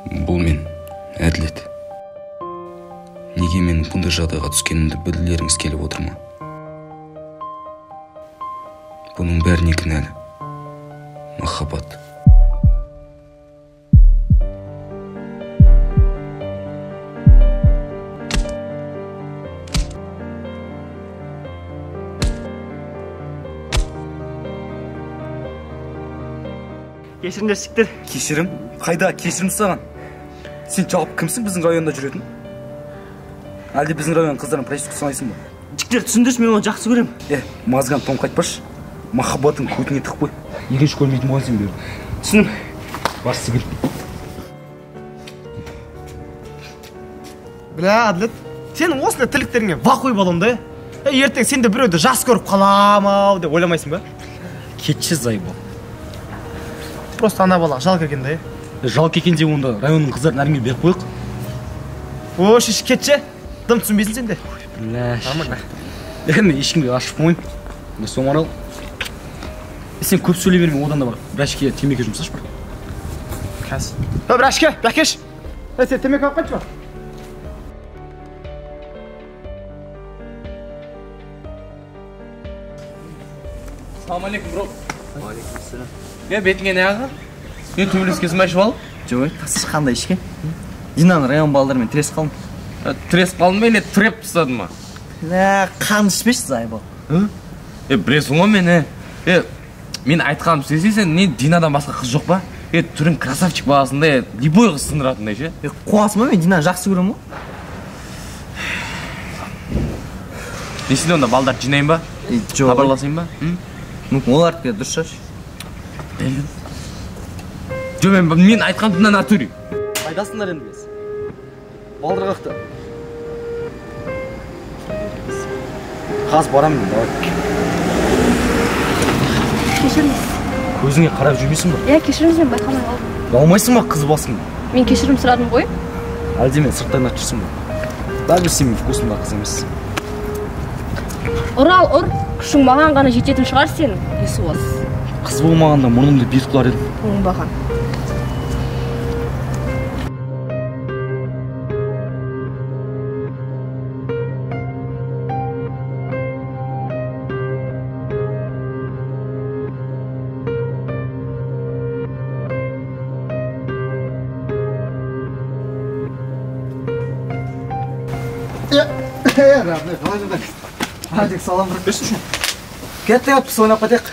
Бұл мен, әділет. Неге менің бұндай жағдайға түскенімді білгілеріңіз келіп отыр ма? Бұның бәріне кінәлі махаббат. Кешірімдер сіктер. Кешірім? Қайда кешірім саған? Сен жалпы кімсің біздің районда жүретін? Әлде біздің район қыздарын проститутка санайсың ба? Жіктер түсіндірші, мен оны жақсы көрем. Мазган том қайтпаш. Махаббатын көтіне тық қой. Екінші көрмейтін болған сен бері. Түсіндім. Барсы кел. Бля, Әділет, сенің осындай тірліктеріңе вақой болам да. Ертең сен де біреуді жас көріп қалам-ау деп ойламайсың ба? Кетші Зайбол. Просто ана бала жалко екен да. Жалко екен де онда районның қыздарын әрмен беріп қойық. О, шеш кетші. Дым түсінбейсің сен де. Нормально. Мен ешкімге ашып қойын. Мен соңарал. Сен көп сөйлей берме, одан да бар. Бірашке темекі жұмсашы бар. Қазір. Бірашке, бәкеш. Сен темекі алып қайтшы бар. Салам алейкум, бро. Алейкум салам. Бетіңе не ағыр? Мен төбелеске смайшып алып? Жоқ, тасыш қандай ішкен? Динан район балдарымен трес қалдым. Трес қалдым ба, или треп тұстадым ма? Қан ішмеші Зайбол. Білесің ғой мені. Мен айтқаным сөйлесең, не Динадан басқа қыз жоқ па? Түрің красавчик баласында, любой қыз сындыратындай ше. Қуасың ба, мен Динаны жақсы көрем ғой. Несінде онда балдар жинайын ба? Жоқ. Хабарласайын ба? Мүмкін олардікі дұрыс шығар. Жоқ, мен айтқан тыңда натури. Қайдасыңдар енді біз? Балдыр қақты. Қаз барамын, давай. Кешіріңіз. Көзіңе қарап жүрмейсің ба? Кешіріңіз, мен байқамай қалдым. Алмайсың ба қыз басың? Мен кешірім сұрадым ғой. Әлде мен сырттан ақ жүрсің ба? Даже сен мен вкусымда қыз емес. Ұр, күшің маған ғана жететін шығар сенің, Есуас. Қыз болмағанда мұнымды бет қылар едім. Оңбаған. Адик, салам бұрып берсін үшін. Кетті өтпіс ойнап қатайық.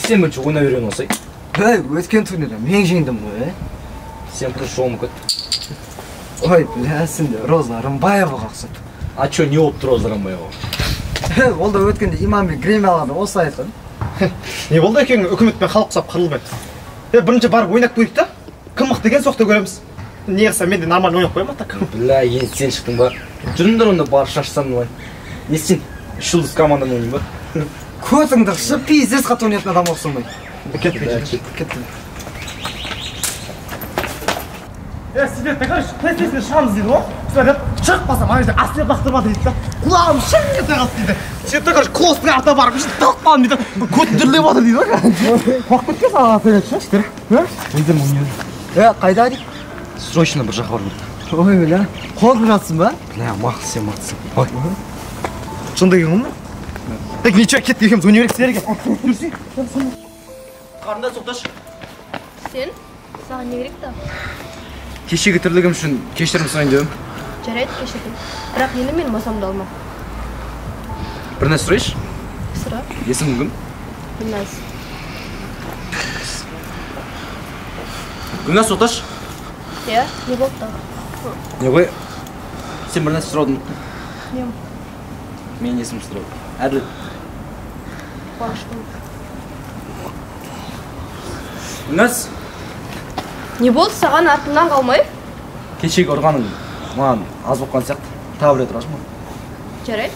Сен бірінші ойна берген олсай. Өткен турнирде мен жеңдім ғой, Сен бір шоуым көт. Ой, біләсін де, Роза Рымбаеваға ұқсайды. А чё, не болып тұр Роза Рымбаева? Ол да өткенде имамбек Гремияларды осы айтқан. Не болды екен, үкіметпен халық құсап қырылмайды. Бірінші барып ойнап көрейік та, кім мықты екен соқты көреміз. Не қылса мен де нормально ойнап қоямын так. Бля, енді сен шықтың ба? Жүріңдер онда бар шашсам былай. Не сен үш жұлдыз команданы ойнайын ба? Көтіңді шып пиздес қатты ойнайтын адам оқсын бай. Кетті. Свет, ты говоришь, PlayStation шығамыз дейді ғой. Сөйтіп, шықпасам, ана жерде аслеп лақтырмады дейді да. Құлағым шың ете қалды дейді. Сөйтіп, ты говоришь, клостың арта барып, тығып қалдым дейді. Көтін дүрлеп отыр дейді ғой. Қуақ кеткен саған атырет ше. Өйдім ойнайды. Қайда дейік? Срочно бір жаққа барып. Ой, бля, қолдың жатсың ба? Бля, мақсы сен мақтысың. Ой. Шынды екен ғой ма? Так, ничего, кетті екеміз, өнер екселерге. Жүрсей. Қарында соқташ. Сен? Саған не керек та? Кешегі тірлігім үшін кешірім сұрайын дедім. Жарайды, кешірдім. Бірақ енді мен масамды алма. Бір нәрсе сұрайшы? Сұра. Есің кім? Гүлназ. Гүлназ соқташ. Не болды да? Не ғой? Сен бір нәрсе сұраудың. Не? Мен есім сұрау. Әділет. Қуаныштым. Гүлназ. Не болды саған артымнан қалмай? Кешегі ұрғаның маған аз боққан сияқты. Тағы бір рет ұрасың ба? Жарайды.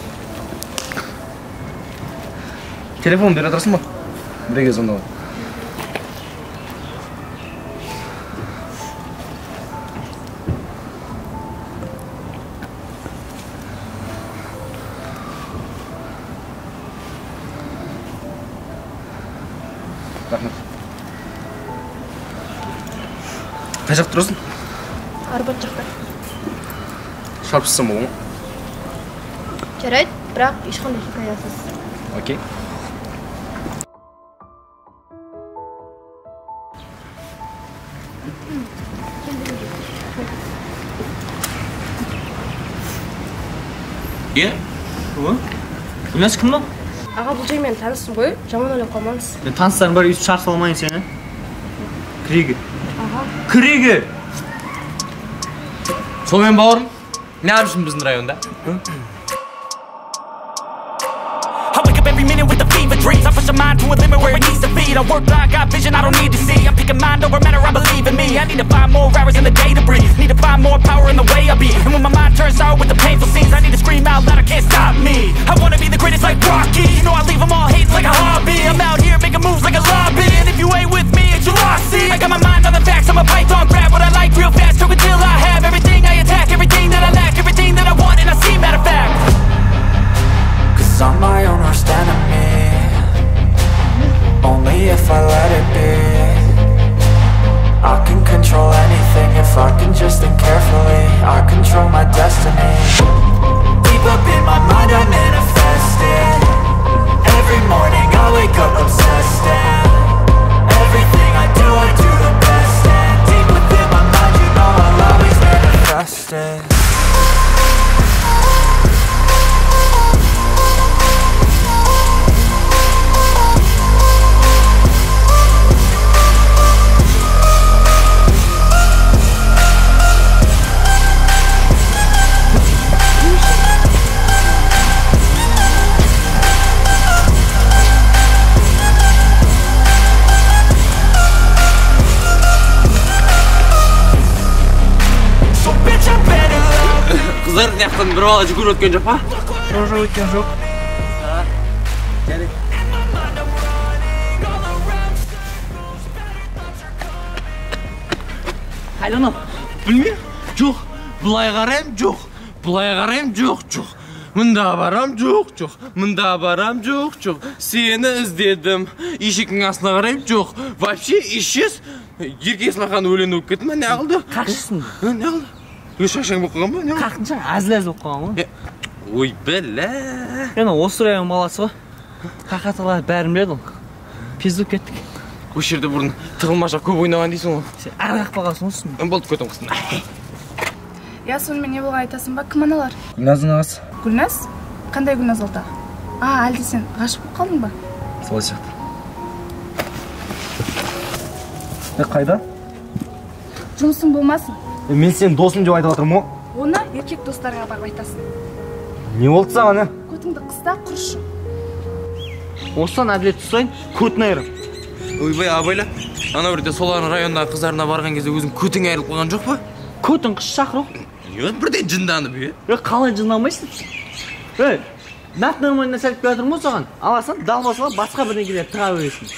Телефон бере тұрасың ба? Біреге звондауға. Рахмет. Қай жақта тұрасың? Арбат жақта. Шарп шықсам бола ма? Жарайды, бірақ ешқандай хикаясыз. Окей. Гүлназ кім мынау? Аға, бұл жаймен танысың ғой, жаман ойлап қалмаңыз. Мен таныстарым бар, өйстіп шарқ салмайын сені. Кірегі. Аға. Кірегі! Сонымен бауырым, не аршын біздің районда? I wake up every minute with the fever dreams. I push my mind to a limit where it needs to be. I work blind, got vision I don't need to see. I'm picking mind over matter, I believe in me. I need to find more hours in the day to breathe. Need to find more power in the way I be. And when my mind turns sour with the painful scenes, I need to scream out loud, I can't stop me. I wanna be the greatest like Rocky. You know I leave them all hating like a hobby. I'm out here making moves like a lobby. And if you ain't with me, it's your loss, see. I got my mind on the facts, I'm a python. Grab what I like real fast, choke until I have everything I attack. Everything that I lack, everything that I want, and I see, matter of fact. Cause I'm my own worst enemy. Only if I let it be. I can control anything if I can just think carefully. I control my destiny. Deep up in my mind I manifest it. Every morning I wake up obsessed, and everything I do the best. And deep within my mind you know I'll always manifest it. Қыздар жақтан бір бала жүгіріп өткен жоқ па? Жоқ, өткен жоқ. Қайда анау? Білмеймін. Жоқ. Бұлай қарайым, жоқ. Бұлай қарайым, жоқ. Мында барам, жоқ. Мында барам, жоқ. Сені іздедім. Ешектің астына қарайым, жоқ. Вообще исчез. Ерке Есмахан өлең болып кетті ма? Не қылды? Қақшысың? Не қылды? Шашаң болып қалған ба? Не қылды? Қақынша әзіл болып қалған ғой. Ой, бәлә. Енді осы район баласы ғой. Қақатылар бәрін біледі ол. Пиздіп кеттік. Осы жерде бұрын тығылмаша көп ойнаған дейсің ғой. Сен әр қақпағасың olsun. Болды, көтім қыстың. Я сонымен не болған айтасың ба? Кім аналар? Гүлназдың ағасы. Гүлназ? Қандай Гүлназ алда? Әлде сен ғашық болып қалдың ба? Солай сияқты. Қайда? Жұмысың болмасын. Мен сенің досым деп айтып жатырмын ғой. Оны еркек достарыңа барып айтасың. Не болды саған, а? Көтіңді қыста құрышы. Осыдан әділет тұтсайын, көтін айырып. Ойбай, абайла. Ана бірде солардың райондағы қыздарына барған кезде өзің көтің айырылып қойған жоқ па? Көтін қыз шақыру. Бірден жынданып, Қалай жынданбайсың? Нақтырмайына сәліп келе жатырмын саған. Аласың, далбасыға басқа бірдеңелер тыға бересің.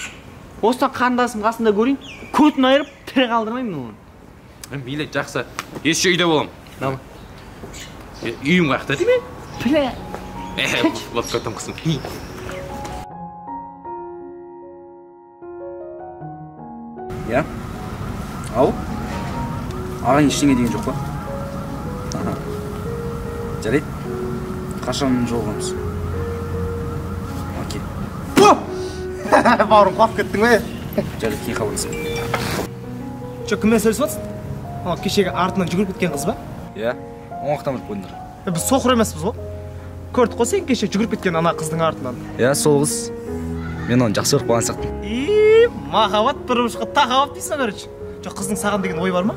Осыдан қарындасым қасында көрейін, көтін айырып, тірі қалдырмаймын оны. Мейлі, жақсы. Есі үйде болам. Үйім қаяқта дейме? Біле. Лап көтім қысым. Я? Ау? Ағаң ештеңе деген жоқ па? Жарайды. Қашан жолығамыз? Окей. Бауырым қуап кеттің бе? Жарайды, кейін хабарласамын. Кіммен сөйлесіп жатсың? Кешегі артынан жүгіріп кеткен қыз ба? Иә, оңақтан біліп қойдыңдар. Біз соқыр емеспіз ғой. Көрдік қой сен кеше жүгіріп кеткен ана қыздың артынан. Иә, сол қыз. Мен оны жақсы көріп қалған сияқтымын. Махаббат тұрмышқа тақауап дейсің, короче. Жоқ, қыздың саған деген ой бар ма?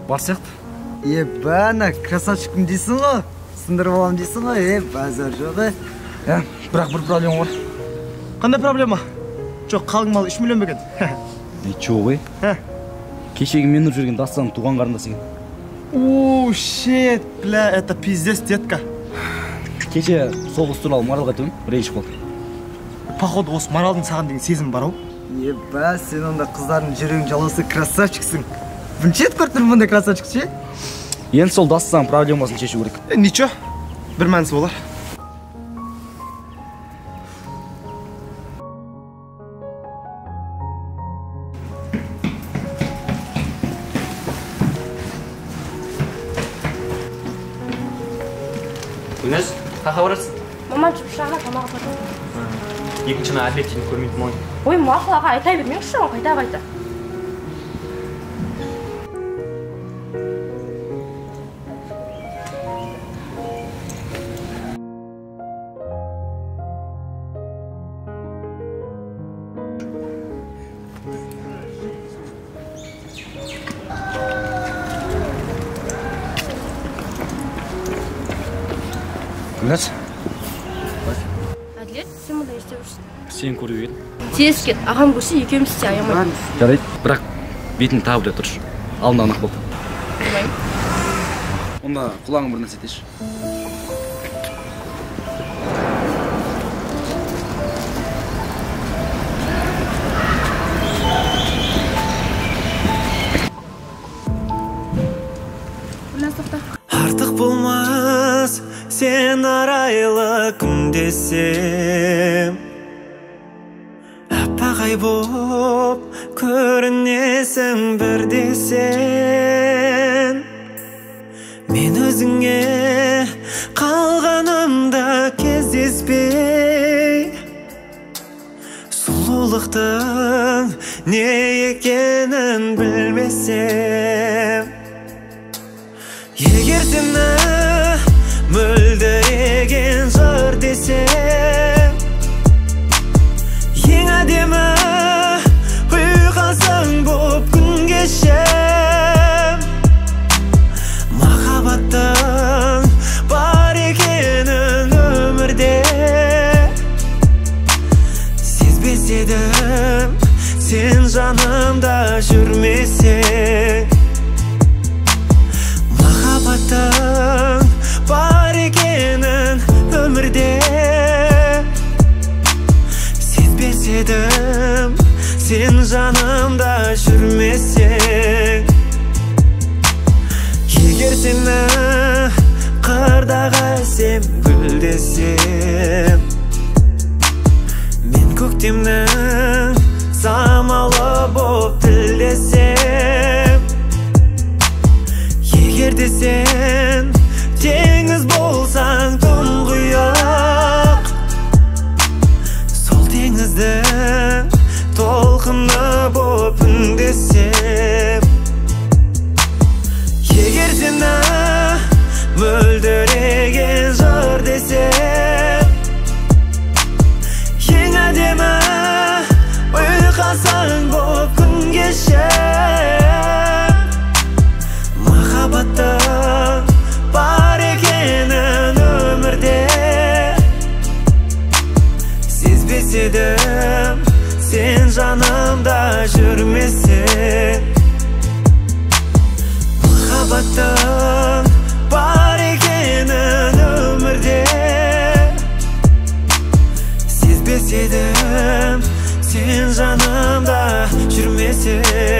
Бар сияқты. Бәна, красавчикім дейсің ғой. Сындырып алам дейсің ғой, базар жоқ. Иә, бірақ бір проблема бар. Қандай проблема? Жоқ, қалың мал 3 миллион бекен. Чё ғой? Кешегі мен жүрген Дастанның туған қарындасы екен. Оу, шет, бля, это пиздец, детка. Кеше сол қыз туралы Маралға айтып рейш болды. Походу, осы Маралдың саған деген сезім бар ау? Сен онда қыздардың жүрегін жалаусы красавчиксің. Бірінші рет көрдім бұндай красавчик ше? Енді сол Дастанның проблемасын шешу керек. Ничего, бір мәнісі болар. Гүлназ, қақа барасың? Мамам шыпшаға тамақ барды. Екіншіні әділет сені көрмейтін ой. Ой, мақұл аға, айта бермеңізші, қайта. Гүлназ, Әділет, сен мұнда істеп жүрсің. сен көріп едім. Тез кет, ағам көрсе екеуміз де аямайды. Жарайды, бірақ бетін табы да тұршы. Алдында анық болды. Болмаймын. Онда құлағың бір нәрсе етеші. Гүлназ, тоқта. Артық болмас сен арайлы күн десем, аппағай боп көрінесің бір десен. Мен өзіңе қалғанымда кездеспей, сұлулықтың не екенін білмесем. Егер сені мөлдіреген жыр десем, ең әдемі ұйқасың боп күн кешем. Махаббаттың бар екенін өмірде сезбес едім, сен жанымда жүрмесең. Махаббаттың бар екенін өмірде сезбес едім, сен жанымда жүрмесең. Егер сені қырдағы әсем гүл десем, мен көктемнің самалы боп тілдесем. Егер де сен теңіз болсаң тұңғиық, сол теңіздің толқыны боп үндесем. Егер сені мөлдіреген жыр десем, ең әдемі ұйқасың боп күн кешем. Махаббаттың бар екенін өмірде сезбес едім, сен жанымда жүрмесең. Махаббаттың бар екенін өмірде сезбес едім, сен жанымда жүрмесең.